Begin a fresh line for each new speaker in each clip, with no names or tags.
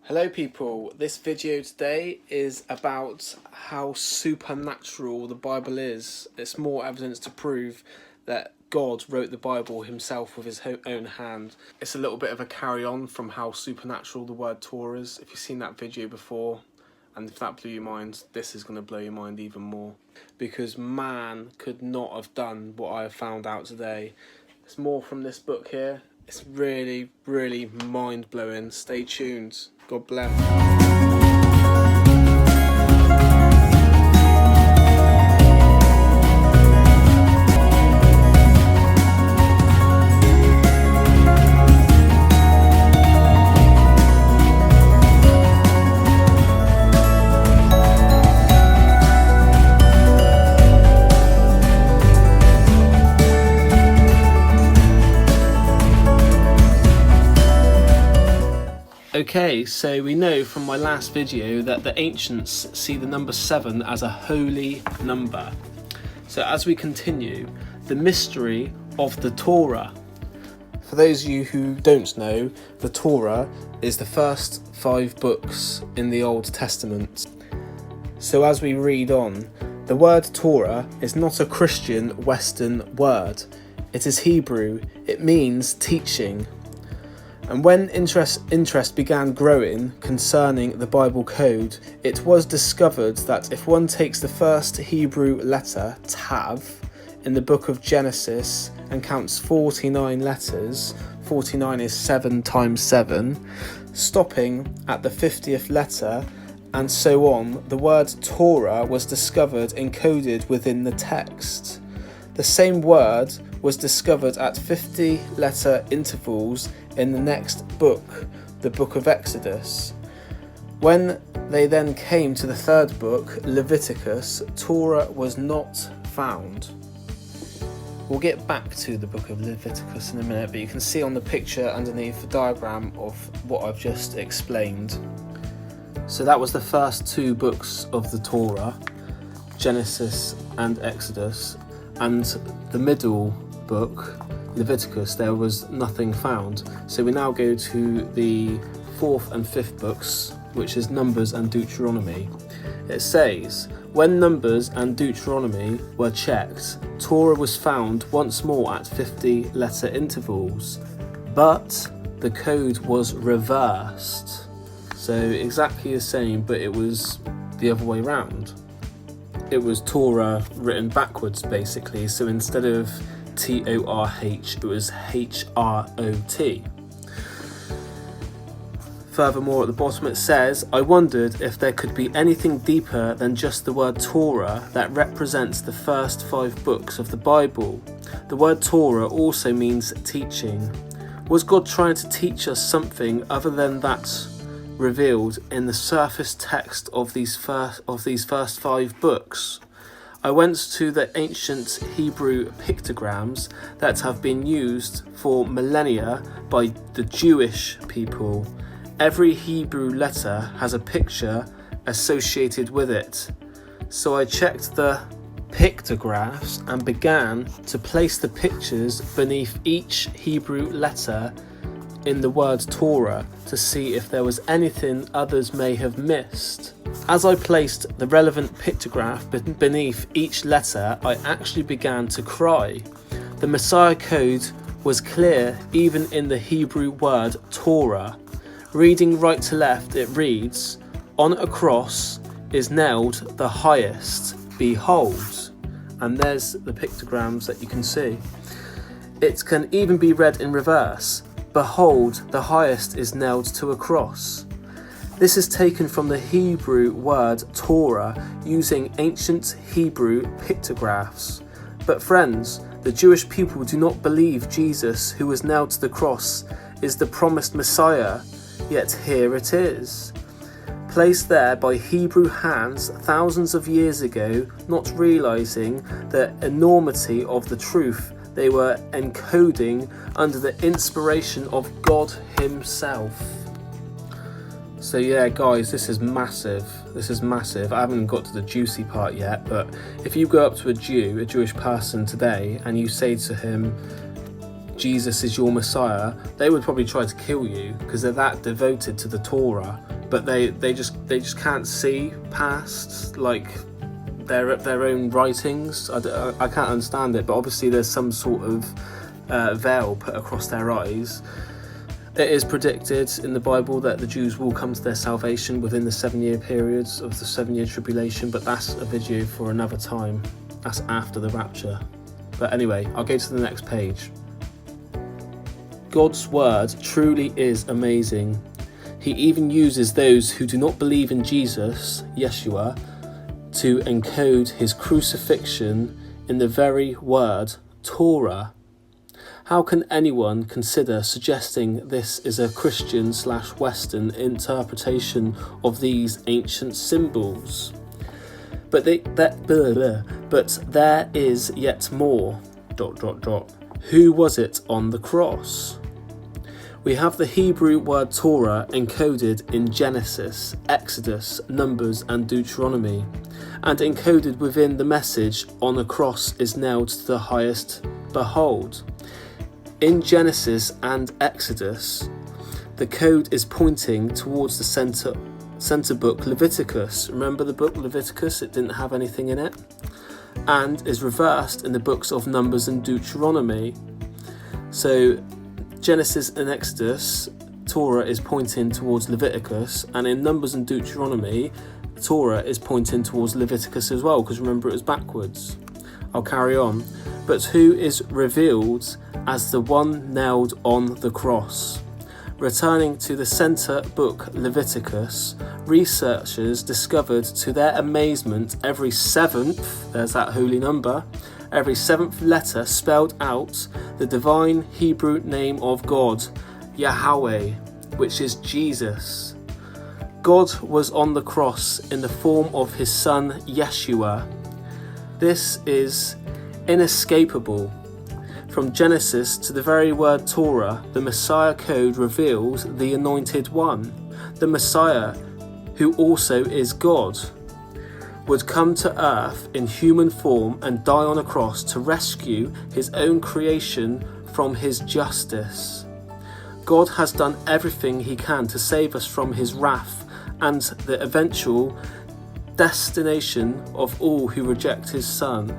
Hello people, this video today is about how supernatural the Bible is. It's more evidence to prove that God wrote the Bible himself with his own hand. It's a little bit of a carry on from how supernatural the word Torah is. If you've seen that video before and if that blew your mind, this is going to blow your mind even more. Because man could not have done what I have found out today. There's more from this book here. It's really, really mind-blowing. Stay tuned. God bless. Okay, so we know from my last video that the ancients see the number 7 as a holy number. So as we continue, the mystery of the Torah. For those of you who don't know, the Torah is the first 5 books in the Old Testament. So as we read on, the word Torah is not a Christian Western word. It is Hebrew. It means teaching. And when interest began growing concerning the Bible code, it was discovered that if one takes the first Hebrew letter, Tav, in the book of Genesis and counts 49 letters, 49 is 7 times 7, stopping at the 50th letter and so on, the word Torah was discovered encoded within the text. The same word was discovered at 50-letter intervals in the next book, the book of Exodus. When they then came to the 3rd book, Leviticus, Torah was not found. We'll get back to the book of Leviticus in a minute, but you can see on the picture underneath the diagram of what I've just explained. So that was the first 2 books of the Torah, Genesis and Exodus, and the middle book, Leviticus, there was nothing found. So we now go to the 4th and 5th books, which is Numbers and Deuteronomy. It says, when Numbers and Deuteronomy were checked, Torah was found once more at 50-letter intervals, but the code was reversed. So exactly the same, but it was the other way round. It was Torah written backwards, basically. So instead of T-O-R-H, it was H-R-O-T. Furthermore, at the bottom it says, I wondered if there could be anything deeper than just the word Torah that represents the first 5 books of the Bible. The word Torah also means teaching. Was God trying to teach us something other than that revealed in the surface text of these first 5 books? I went to the ancient Hebrew pictograms that have been used for millennia by the Jewish people. Every Hebrew letter has a picture associated with it. So I checked the pictographs and began to place the pictures beneath each Hebrew letter in the word Torah to see if there was anything others may have missed. As I placed the relevant pictograph beneath each letter, I actually began to cry. The Messiah code was clear even in the Hebrew word Torah. Reading right to left, it reads, on a cross is nailed the highest, behold. And there's the pictograms that you can see. It can even be read in reverse. Behold, the highest is nailed to a cross. This is taken from the Hebrew word Torah using ancient Hebrew pictographs. But friends, the Jewish people do not believe Jesus, who was nailed to the cross, is the promised Messiah, yet here it is. Placed there by Hebrew hands thousands of years ago, not realizing the enormity of the truth they were encoding under the inspiration of God himself. So yeah, guys, this is massive. This is massive. I haven't got to the juicy part yet, but if you go up to a Jewish person today, and you say to him, Jesus is your Messiah, they would probably try to kill you because they're that devoted to the Torah. but they just can't see past like their own writings. I can't understand it, but obviously there's some sort of veil put across their eyes. It is predicted in the Bible that the Jews will come to their salvation within the 7-year periods of the 7-year tribulation, but that's a video for another time. That's after the rapture. But anyway, I'll go to the next page. God's word truly is amazing. He even uses those who do not believe in Jesus, Yeshua, to encode his crucifixion in the very word Torah. How can anyone consider suggesting this is a Christian/Western interpretation of these ancient symbols? But there is yet more. ... Who was it on the cross? We have the Hebrew word Torah encoded in Genesis, Exodus, Numbers and Deuteronomy, and encoded within the message "on the cross is nailed to the highest behold." In Genesis and Exodus, the code is pointing towards the center book Leviticus. Remember the book Leviticus? It didn't have anything in it. And is reversed in the books of Numbers and Deuteronomy. So Genesis and Exodus, Torah is pointing towards Leviticus, and in Numbers and Deuteronomy, Torah is pointing towards Leviticus as well, because remember it was backwards. I'll carry on. But who is revealed as the one nailed on the cross? Returning to the center book Leviticus, researchers discovered to their amazement every seventh, there's that holy number, every seventh letter spelled out the divine Hebrew name of God, Yahweh, which is Jesus. God was on the cross in the form of his son Yeshua. This is inescapable. From Genesis to the very word Torah, the Messiah code reveals the Anointed One, the Messiah, who also is God, would come to earth in human form and die on a cross to rescue his own creation from his justice. God has done everything he can to save us from his wrath and the eventual destination of all who reject his Son,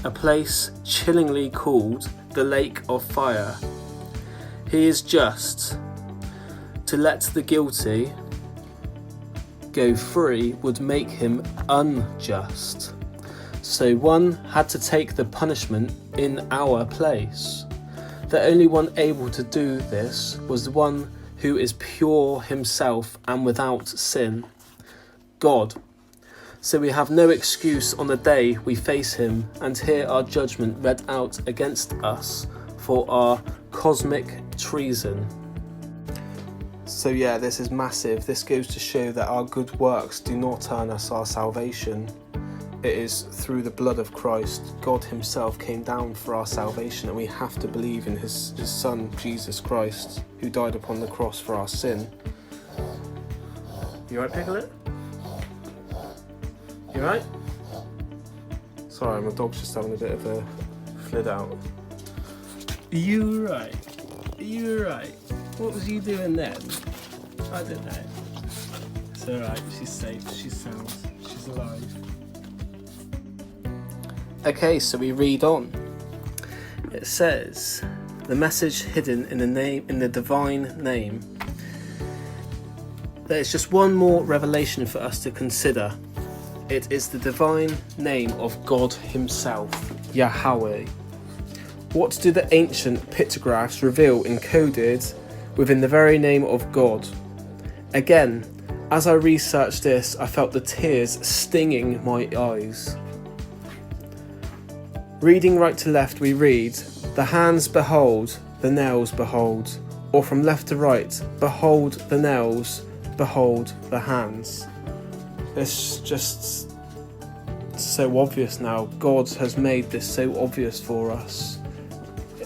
a place chillingly called the lake of fire. He is just. To let the guilty go free would make him unjust. So one had to take the punishment in our place. The only one able to do this was the one who is pure himself and without sin, God. So we have no excuse on the day we face him and hear our judgment read out against us for our cosmic treason. So yeah, this is massive. This goes to show that our good works do not earn us our salvation. It is through the blood of Christ. God himself came down for our salvation, and we have to believe in his son, Jesus Christ, who died upon the cross for our sin. You right, Piglet? You right? Sorry, my dog's just having a bit of a flit out. Are you right? Are you right? What was you doing then? I don't know. It's alright, she's safe, she's sound, she's alive. Okay, so we read on. It says, the message hidden in the divine name. There's just one more revelation for us to consider. It is the divine name of God himself, Yahweh. What do the ancient pictographs reveal encoded within the very name of God? Again, as I researched this, I felt the tears stinging my eyes. Reading right to left, we read, the hands behold, the nails behold, or from left to right, behold the nails, behold the hands. It's just so obvious now. God has made this so obvious for us.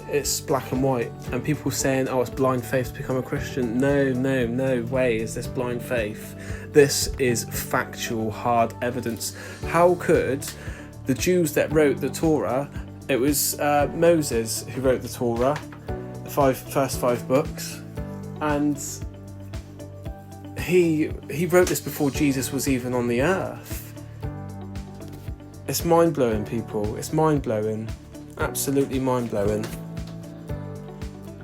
It's black and white, and people saying, oh, it's blind faith to become a Christian. No way is this blind faith. This is factual, hard evidence. How could the Jews that wrote the Torah, it was Moses who wrote the Torah, the first five books, and he wrote this before Jesus was even on the earth. It's mind-blowing, people. It's mind-blowing. Absolutely mind-blowing.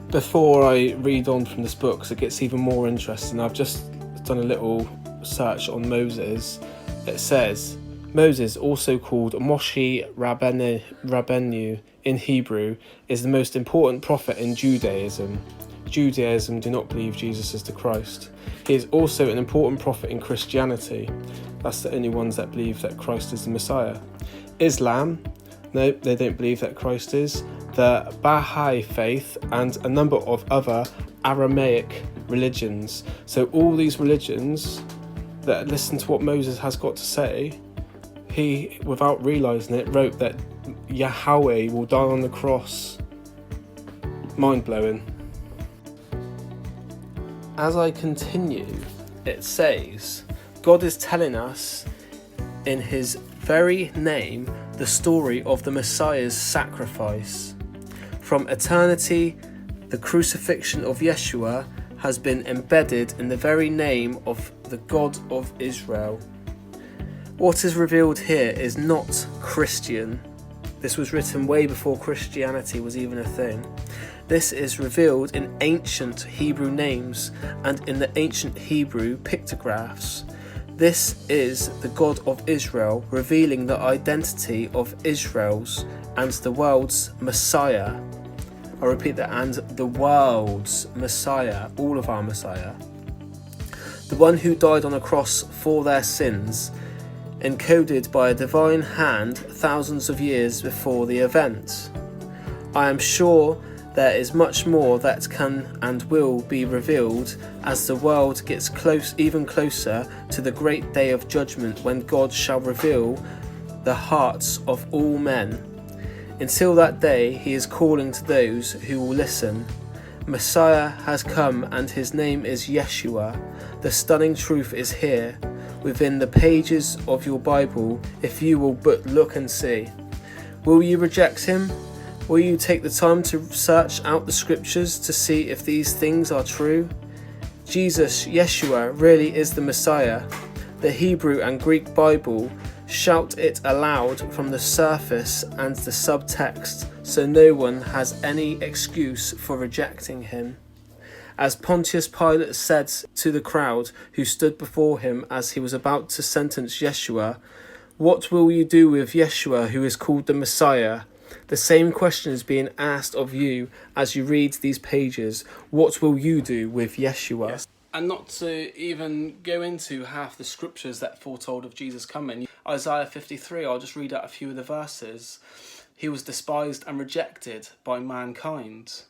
Before I read on from this book, so it gets even more interesting, I've just done a little search on Moses. It says, Moses, also called Moshe Rabbeinu in Hebrew, is the most important prophet in Judaism. Judaism do not believe Jesus is the Christ. He is also an important prophet in Christianity. That's the only ones that believe that Christ is the Messiah. Islam, no, they don't believe that Christ is. The Baha'i faith and a number of other Aramaic religions. So all these religions that listen to what Moses has got to say, he, without realising it, wrote that Yahweh will die on the cross. Mind-blowing. As I continue, it says, God is telling us in his very name the story of the Messiah's sacrifice. From eternity, the crucifixion of Yeshua has been embedded in the very name of the God of Israel. What is revealed here is not Christian. This was written way before Christianity was even a thing. This is revealed in ancient Hebrew names and in the ancient Hebrew pictographs. This is the God of Israel, revealing the identity of Israel's and the world's Messiah. I repeat that, and the world's Messiah, all of our Messiah. The one who died on a cross for their sins, encoded by a divine hand thousands of years before the event. I am sure there is much more that can and will be revealed as the world gets even closer to the great day of judgment, when God shall reveal the hearts of all men. Until that day, he is calling to those who will listen. Messiah has come and his name is Yeshua. The stunning truth is here, within the pages of your Bible, if you will but look and see. Will you reject him? Will you take the time to search out the scriptures to see if these things are true? Jesus, Yeshua, really is the Messiah. The Hebrew and Greek Bible shout it aloud from the surface and the subtext, so no one has any excuse for rejecting him. As Pontius Pilate said to the crowd who stood before him as he was about to sentence Yeshua, "What will you do with Yeshua, who is called the Messiah?" The same question is being asked of you as you read these pages. What will you do with Yeshua? Yes. And not to even go into half the scriptures that foretold of Jesus coming. Isaiah 53, I'll just read out a few of the verses. He was despised and rejected by mankind.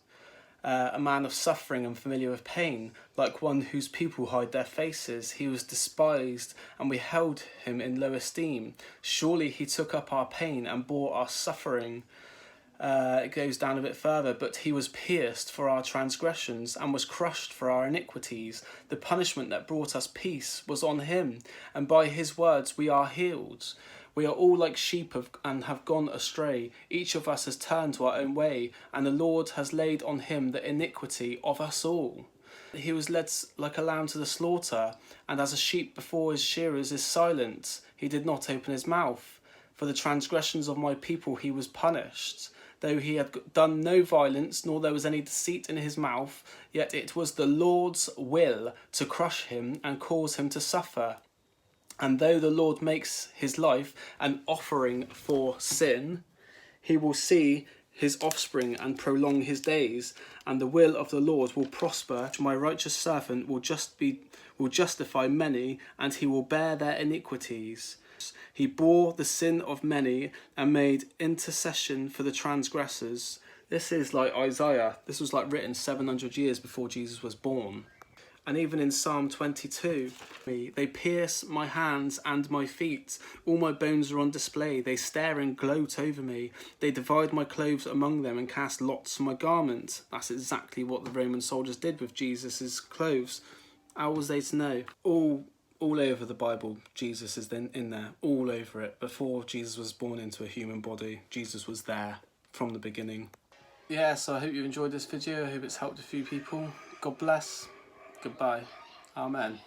A man of suffering and familiar with pain, like one whose people hide their faces. He was despised, and we held him in low esteem. Surely he took up our pain and bore our suffering. It goes down a bit further. But he was pierced for our transgressions and was crushed for our iniquities. The punishment that brought us peace was on him, and by his words we are healed. We are all like sheep and have gone astray. Each of us has turned to our own way, and the Lord has laid on him the iniquity of us all. He was led like a lamb to the slaughter, and as a sheep before his shearers is silent, he did not open his mouth. For the transgressions of my people he was punished. Though he had done no violence, nor there was any deceit in his mouth, yet it was the Lord's will to crush him and cause him to suffer. And though the Lord makes his life an offering for sin, he will see his offspring and prolong his days, and the will of the Lord will prosper. My righteous servant will justify many, and he will bear their iniquities. He bore the sin of many and made intercession for the transgressors. This is like Isaiah. This was like written 700 years before Jesus was born. And even in Psalm 22, they pierce my hands and my feet. All my bones are on display. They stare and gloat over me. They divide my clothes among them and cast lots for my garment. That's exactly what the Roman soldiers did with Jesus' clothes. How was they to know? All over the Bible, Jesus is then in there, all over it. Before Jesus was born into a human body, Jesus was there from the beginning. Yeah, so I hope you enjoyed this video. I hope it's helped a few people. God bless. Goodbye. Amen.